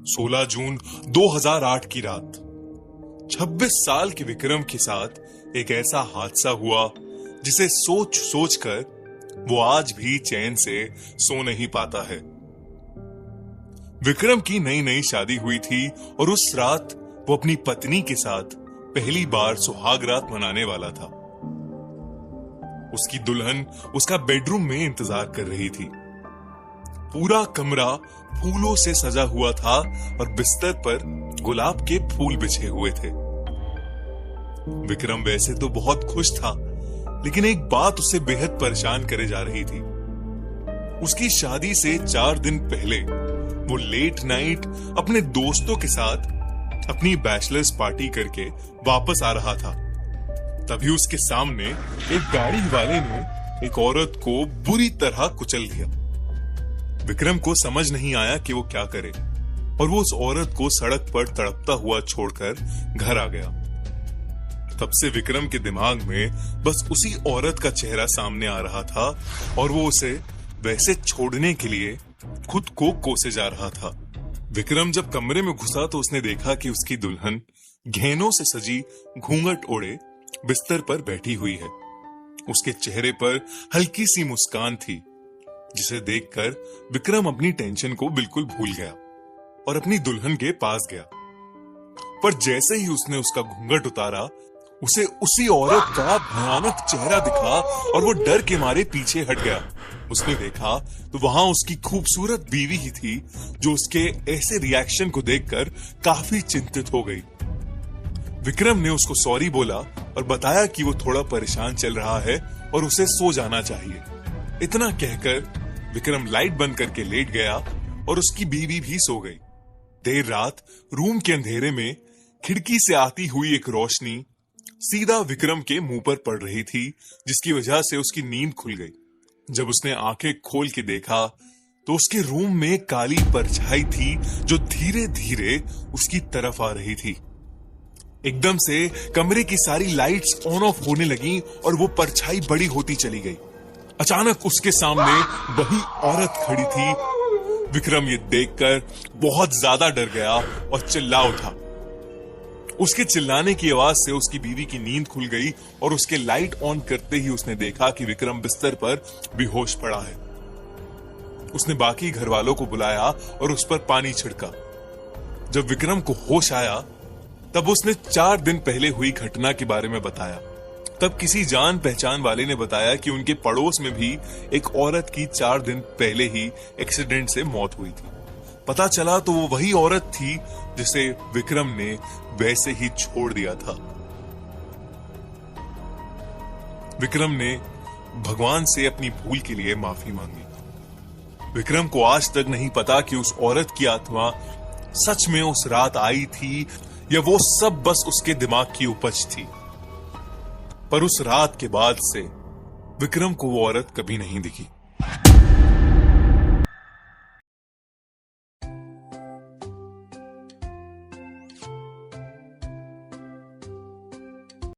16 जून 2008 की रात 26 साल के विक्रम के साथ एक ऐसा हादसा हुआ जिसे सोच सोच कर वो आज भी चैन से सो नहीं पाता है। विक्रम की नई नई शादी हुई थी और उस रात वो अपनी पत्नी के साथ पहली बार सुहाग रात मनाने वाला था। उसकी दुल्हन उसका बेडरूम में इंतजार कर रही थी। पूरा कमरा फूलों से सजा हुआ था और बिस्तर पर गुलाब के फूल बिछे हुए थे। विक्रम वैसे तो बहुत खुश था, लेकिन एक बात उसे बेहद परेशान करे जा रही थी। उसकी शादी से 4 दिन पहले वो लेट नाइट अपने दोस्तों के साथ अपनी बैचलर्स पार्टी करके वापस आ रहा था। तभी उसके सामने एक गाड़ी वाले ने एक औरत को बुरी तरह कुचल दिया। विक्रम को समझ नहीं आया कि वो क्या करे और वो उस औरत को सड़क पर तड़पता हुआ छोड़कर घर आ गया। तब से विक्रम के दिमाग में बस उसी औरत का चेहरा सामने आ रहा था और वो उसे वैसे छोड़ने के लिए खुद को कोसे जा रहा था। विक्रम जब कमरे में घुसा तो उसने देखा कि उसकी दुल्हन गहनों से सजी घूंघट ओढ़े बिस्तर पर बैठी हुई है। उसके चेहरे पर हल्की सी मुस्कान थी, जिसे देखकर विक्रम अपनी टेंशन को बिल्कुल भूल गया और अपनी दुल्हन के पास गया। पर जैसे ही उसने उसका घूंघट उतारा, उसे उसी औरत का भयानक चेहरा दिखा और वो डर के मारे पीछे हट गया। उसने देखा तो वहां उसकी खूबसूरत बीवी ही थी, जो उसके ऐसे रिएक्शन को देखकर काफी चिंतित हो गई। विक्रम ने उसको सॉरी बोला और बताया कि वो थोड़ा परेशान चल रहा है और उसे सो जाना चाहिए। इतना कहकर विक्रम लाइट बंद करके लेट गया और उसकी बीवी भी सो गई। देर रात रूम के अंधेरे में खिड़की से आती हुई एक रोशनी सीधा विक्रम के मुंह पर पड़ रही थी, जिसकी वजह से उसकी नींद खुल गई। जब उसने आंखें खोल के देखा तो उसके रूम में काली परछाई थी, जो धीरे धीरे उसकी तरफ आ रही थी। एकदम से कमरे की सारी लाइट्स ऑन ऑफ होने लगी और वो परछाई बड़ी होती चली गई। अचानक उसके सामने वही औरत खड़ी थी। विक्रम ये देखकर बहुत ज्यादा डर गया और चिल्ला उठा। उसके चिल्लाने की आवाज से उसकी बीवी की नींद खुल गई और उसके लाइट ऑन करते ही उसने देखा कि विक्रम बिस्तर पर बेहोश पड़ा है। उसने बाकी घर वालों को बुलाया और उस पर पानी छिड़का। जब विक्रम को होश आया तब उसने 4 दिन पहले हुई घटना के बारे में बताया। तब किसी जान पहचान वाले ने बताया कि उनके पड़ोस में भी एक औरत की 4 दिन पहले ही एक्सीडेंट से मौत हुई थी। पता चला तो वो वही औरत थी जिसे विक्रम ने वैसे ही छोड़ दिया था। विक्रम ने भगवान से अपनी भूल के लिए माफी मांगी। विक्रम को आज तक नहीं पता कि उस औरत की आत्मा सच में उस रात आई थी या वो सब बस उसके दिमाग की उपज थी। पर उस रात के बाद से विक्रम को वो औरत कभी नहीं दिखी।